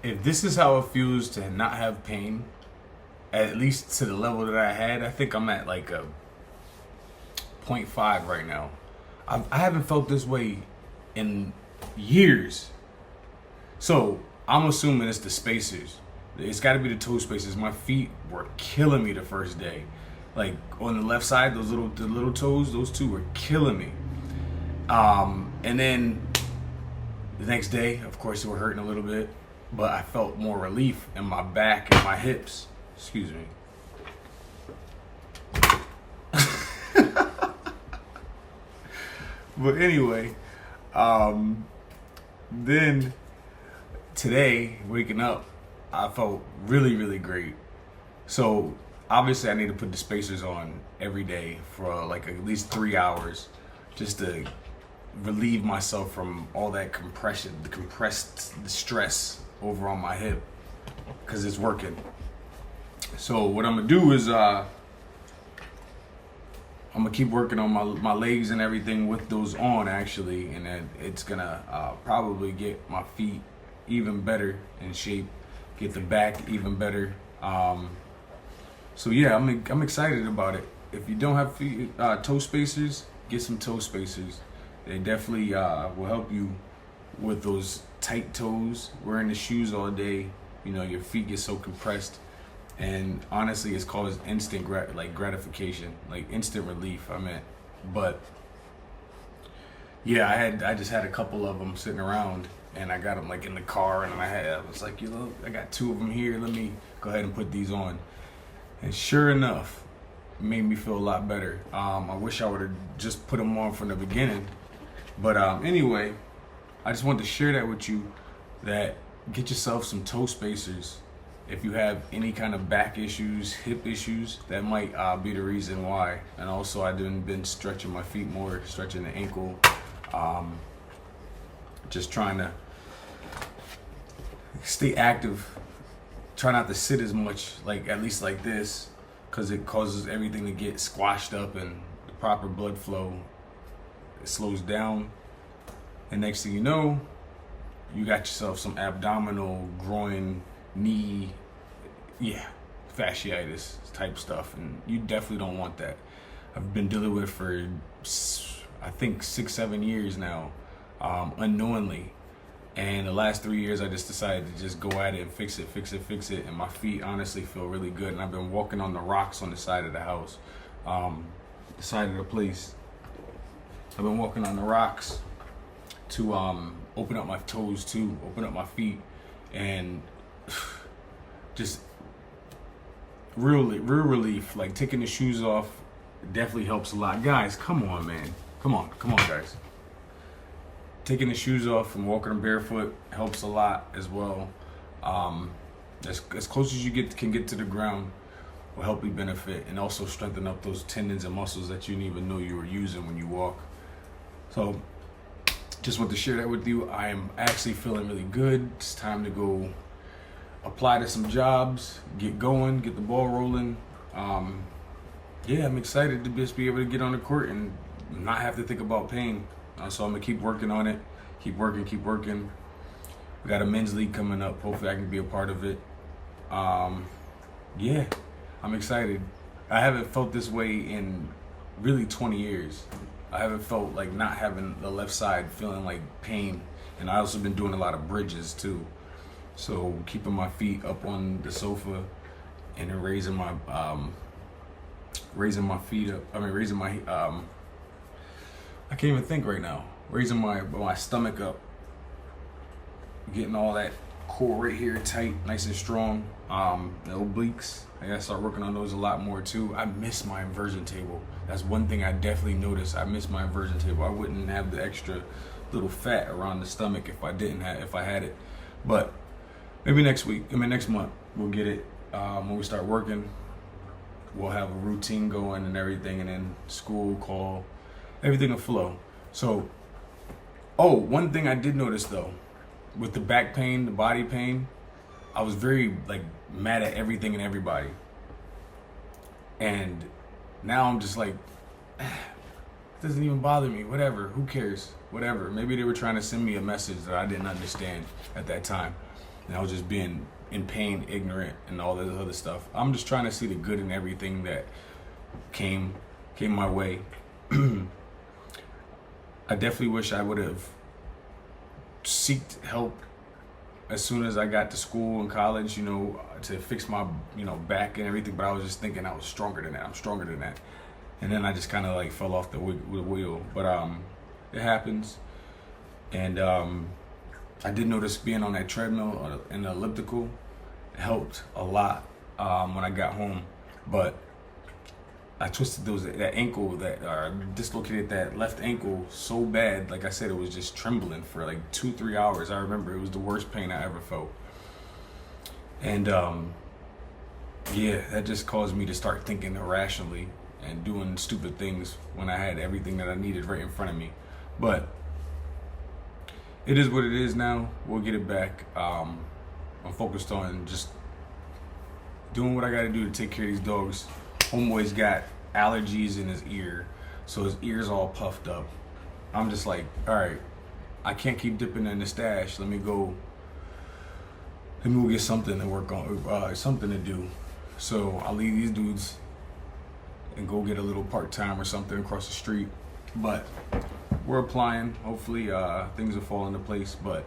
if this is how it feels to not have pain, at least to the level that I had, I think I'm at like a point 0.5 right now. I haven't felt this way in years. So I'm assuming it's the spacers. It's got to be the toe spacers. My feet were killing me the first day. Like on the left side, the little toes, those two were killing me. And then the next day, of course, they were hurting a little bit, but I felt more relief in my back and my hips. Excuse me. But anyway, then today, waking up, I felt really, really great. So obviously I need to put the spacers on every day for like at least 3 hours just to relieve myself from all that the stress over on my hip, because it's working. So what I'm gonna do is I'm gonna keep working on my legs and everything with those on, actually, and then it's gonna probably get my feet even better in shape, get the back even better. So yeah, I'm excited about it. If you don't have toe spacers, get some toe spacers. They definitely will help you with those tight toes. Wearing the shoes all day, you know, your feet get so compressed. And honestly, it's caused instant gratification, like instant relief. But yeah, I just had a couple of them sitting around, and I got them like in the car, and I was like, I got 2 of them here. Let me go ahead and put these on. And sure enough, it made me feel a lot better. I wish I would have just put them on from the beginning. But anyway, I just wanted to share that with you, that get yourself some toe spacers. If you have any kind of back issues, hip issues, that might be the reason why. And also, I've been stretching my feet more, stretching the ankle, just trying to stay active. Try not to sit as much, like at least like this, because it causes everything to get squashed up and the proper blood flow, it slows down. And next thing you know, you got yourself some abdominal, groin, knee, fasciitis type stuff, and you definitely don't want that. I've been dealing with it for I think 6-7 years now, unknowingly, and the last 3 years I just decided to just go at it and fix it, and my feet honestly feel really good. And I've been walking on the rocks on the side of the house, the side of the place. I've been walking on the rocks to open up my toes too, open up my feet, and just real relief. Like taking the shoes off definitely helps a lot. Guys, come on, man. Come on, guys. Taking the shoes off and walking them barefoot helps a lot as well. As close as you can get to the ground will help you benefit, and also strengthen up those tendons and muscles that you didn't even know you were using when you walk. So just want to share that with you. I am actually feeling really good. It's time to go apply to some jobs, get going, get the ball rolling. I'm excited to just be able to get on the court and not have to think about pain. So I'm gonna keep working on it, keep working. We got a men's league coming up. Hopefully I can be a part of it. I'm excited. I haven't felt this way in really 20 years. I haven't felt like not having the left side feeling like pain. And I also been doing a lot of bridges too. So keeping my feet up on the sofa and then raising my feet up. Raising my I can't even think right now. Raising my stomach up, getting all that core right here tight, nice and strong. The obliques, I gotta start working on those a lot more too. I miss my inversion table. That's one thing I definitely noticed. I miss my inversion table. I wouldn't have the extra little fat around the stomach if I had it. But maybe next month we'll get it. When we start working, we'll have a routine going and everything, and then school, call, everything will flow. So, one thing I did notice though, with the back pain, the body pain, I was very mad at everything and everybody. And now I'm just like, it doesn't even bother me, whatever, who cares, whatever. Maybe they were trying to send me a message that I didn't understand at that time. and I was just being in pain, ignorant, and all this other stuff. I'm just trying to see the good in everything that came my way. I definitely wish I would have sought help as soon as I got to school and college, to fix my, back and everything. But I was just thinking I was stronger than that. I'm stronger than that. And then I just kind of like fell off the wheel. But it happens. And I did notice being on that treadmill and the elliptical helped a lot when I got home. But I twisted that ankle, dislocated that left ankle so bad. Like I said, it was just trembling for like 2-3 hours. I remember it was the worst pain I ever felt. And that just caused me to start thinking irrationally and doing stupid things when I had everything that I needed right in front of me. But it is what it is now. We'll get it back. I'm focused on just doing what I got to do to take care of these dogs. Homeboy's got allergies in his ear, so his ear's all puffed up. I'm just like, all right, I can't keep dipping in the stash. Let me go get something to work on, something to do. So I'll leave these dudes and go get a little part-time or something across the street. But we're applying. Hopefully things will fall into place. But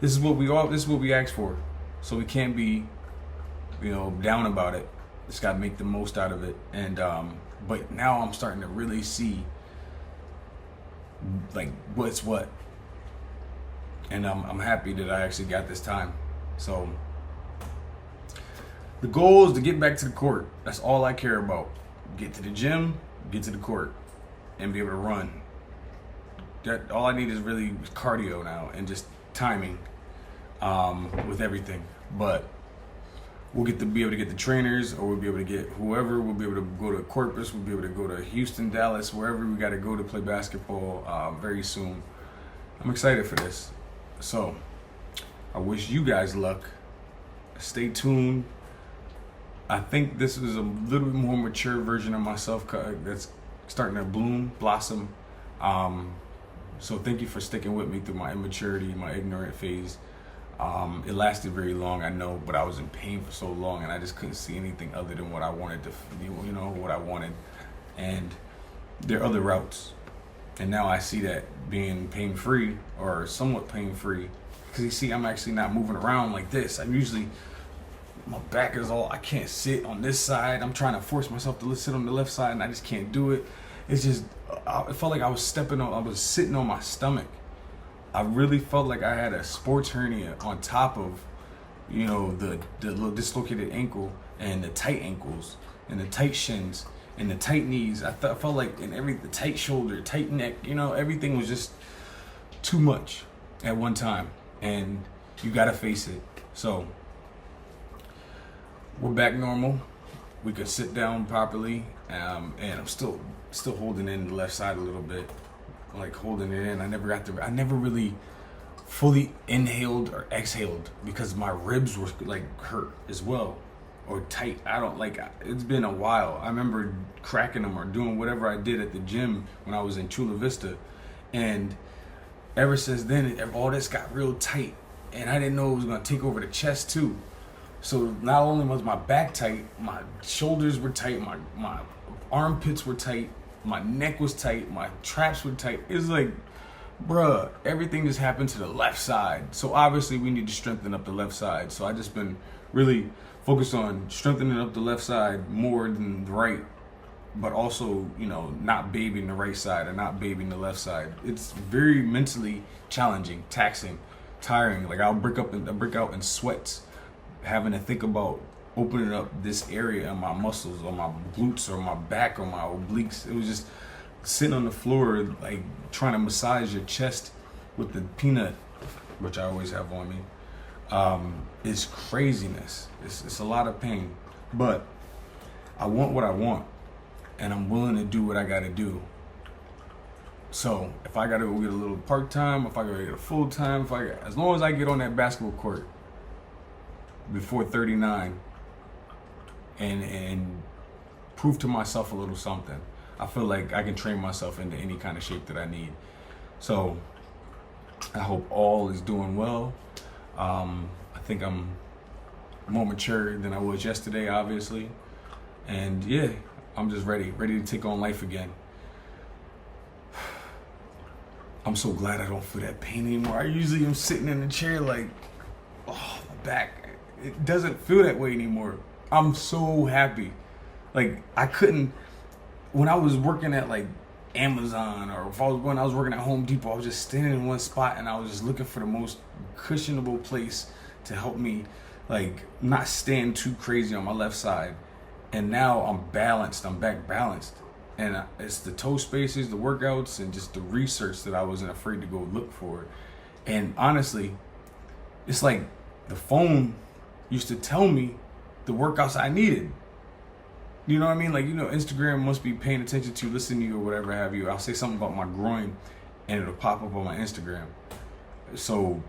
this is what we asked for. So we can't be, down about it. Just gotta make the most out of it. And but now I'm starting to really see like what's what. And I'm happy that I actually got this time. So the goal is to get back to the court. That's all I care about. Get to the gym, get to the court, and be able to run. That all I need is really cardio now and just timing with everything. But we'll be able to get the trainers, or we'll be able to get whoever. We'll be able to go to Corpus. We'll be able to go to Houston, Dallas, wherever we got to go to play basketball very soon. I'm excited for this. So I wish you guys luck. Stay tuned. I think this is a little bit more mature version of myself that's starting to blossom. So thank you for sticking with me through my immaturity, my ignorant phase. It lasted very long, I know, but I was in pain for so long, and I just couldn't see anything other than what I wanted what I wanted. And there are other routes. And now I see that being pain-free, or somewhat pain-free, because you see, I'm actually not moving around like this. My back is I can't sit on this side. I'm trying to force myself to sit on the left side, and I just can't do it. It's just, it felt like I was sitting on my stomach. I really felt like I had a sports hernia on top of, the dislocated ankle and the tight ankles and the tight shins and the tight knees. I felt like the tight shoulder, tight neck, everything was just too much at one time, and you gotta face it. So we're back normal. We could sit down properly, and I'm still holding in the left side a little bit. Like holding it in. I never really fully inhaled or exhaled because my ribs were like hurt as well, or tight. It's been a while. I remember cracking them or doing whatever I did at the gym when I was in Chula Vista, and ever since then, all this got real tight, and I didn't know it was gonna take over the chest too. So not only was my back tight, my shoulders were tight, my armpits were tight, my neck was tight, my traps were tight. It's like, bruh, everything just happened to the left side. So obviously we need to strengthen up the left side. So I just been really focused on strengthening up the left side more than the right, but also, not babying the right side or not babying the left side. It's very mentally challenging, taxing, tiring. Like I'll break out in sweats, having to think about opening up this area in my muscles or my glutes or my back or my obliques. It was just sitting on the floor, like trying to massage your chest with the peanut, which I always have on me. It's craziness. It's a lot of pain, but I want what I want, and I'm willing to do what I got to do. So if I got to go get a little part-time, if I got to get a full-time, as long as I get on that basketball court before 39, and prove to myself a little something, I feel like I can train myself into any kind of shape that I need. So I hope all is doing well. I think I'm more mature than I was yesterday, obviously. And yeah, I'm just ready to take on life again. I'm so glad I don't feel that pain anymore. I usually am sitting in the chair like, oh, my back. It doesn't feel that way anymore. I'm so happy. Like, I couldn't, when I was working at like Amazon, or if I was working at Home Depot, I was just standing in one spot and I was just looking for the most cushionable place to help me like not stand too crazy on my left side. And now I'm balanced. I'm back balanced. And it's the toe spaces, the workouts, and just the research that I wasn't afraid to go look for. And honestly, it's like the phone used to tell me the workouts I needed. You know what I mean? Like, Instagram must be paying attention to, listening to you, or whatever have you. I'll say something about my groin and it'll pop up on my Instagram. So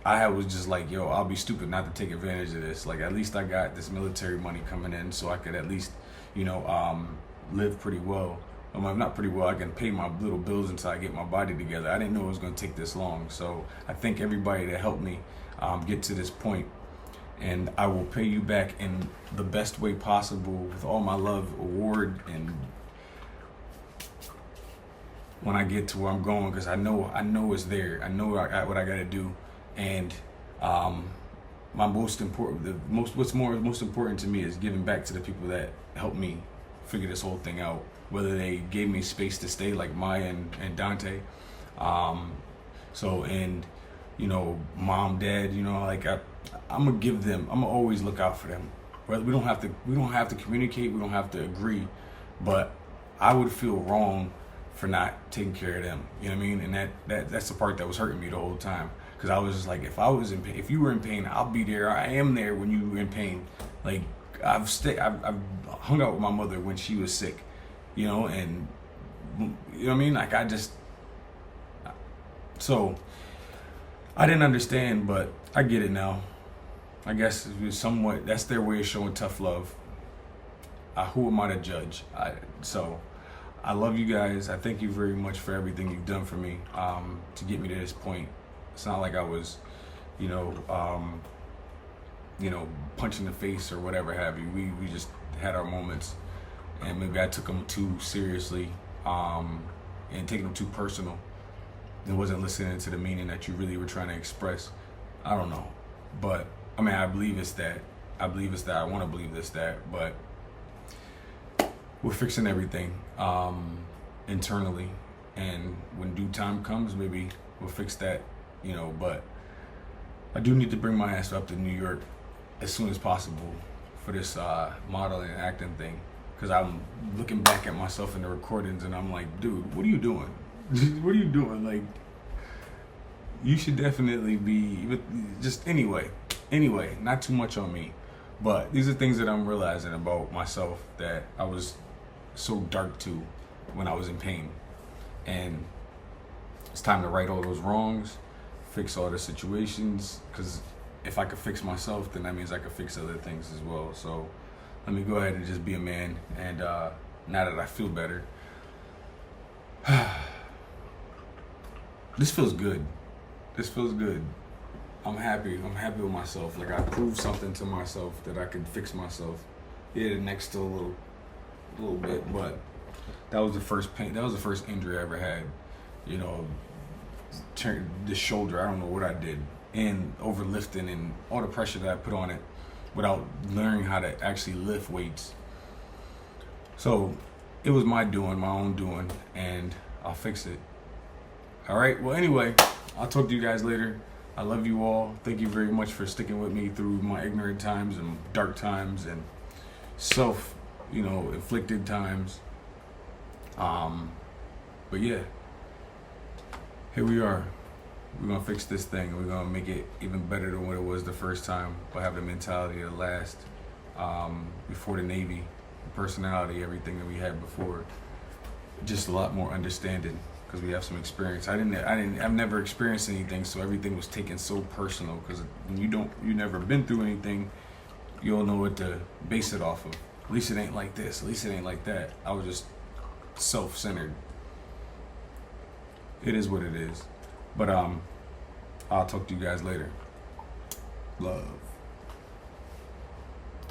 I was just like, yo, I'll be stupid not to take advantage of this. Like, at least I got this military money coming in, so I could at least, live pretty well. Not pretty well. I can pay my little bills until I get my body together. I didn't know it was going to take this long. So I thank everybody that helped me get to this point. And I will pay you back in the best way possible with all my love, award, and when I get to where I'm going, because I know it's there. I know what I got to do. And what's most important to me is giving back to the people that helped me figure this whole thing out. Whether they gave me space to stay, like Maya and Dante, mom, dad, I'm gonna give them. I'm gonna always look out for them. Whether we don't have to communicate, we don't have to agree, but I would feel wrong for not taking care of them. You know what I mean? And that's the part that was hurting me the whole time. Because I was just like, if you were in pain, I'll be there. I am there when you were in pain. Like, I've hung out with my mother when she was sick, and you know what I mean? Like, so I didn't understand, but I get it now. I guess it was somewhat, that's their way of showing tough love. Who am I to judge? So I love you guys. I thank you very much for everything you've done for me to get me to this point. It's not like I was, punch in the face or whatever have you. We just had our moments, and maybe I took them too seriously and taking them too personal, and wasn't listening to the meaning that you really were trying to express. I don't know, but I believe it's that. I want to believe it's that, but we're fixing everything internally, and when due time comes, maybe we'll fix that. But I do need to bring my ass up to New York as soon as possible for this modeling and acting thing, because I'm looking back at myself in the recordings and I'm like, dude, what are you doing? What are you doing? Like, you should definitely be just anyway, not too much on me, but these are things that I'm realizing about myself that I was so dark to when I was in pain, and it's time to right all those wrongs, fix all the situations, because if I could fix myself, then that means I could fix other things as well. So let me go ahead and just be a man, and now that I feel better, this feels good. I'm happy with myself. Like, I proved something to myself that I could fix myself. Yeah, the neck's still a little bit, but that was the first pain. That was the first injury I ever had. Turn the shoulder. I don't know what I did, and overlifting and all the pressure that I put on it without learning how to actually lift weights. So it was my own doing, and I'll fix it. All right. Well, anyway, I'll talk to you guys later. I love you all. Thank you very much for sticking with me through my ignorant times and dark times and inflicted times. But yeah, here we are. We're gonna fix this thing. We're gonna make it even better than what it was the first time. We'll have the mentality of the last, before the Navy, the personality, everything that we had before. Just a lot more understanding, because we have some experience. I've never experienced anything, so everything was taken so personal. Because when you never been through anything, you don't know what to base it off of. At least it ain't like this. At least it ain't like that. I was just self-centered. It is what it is. But I'll talk to you guys later. Love.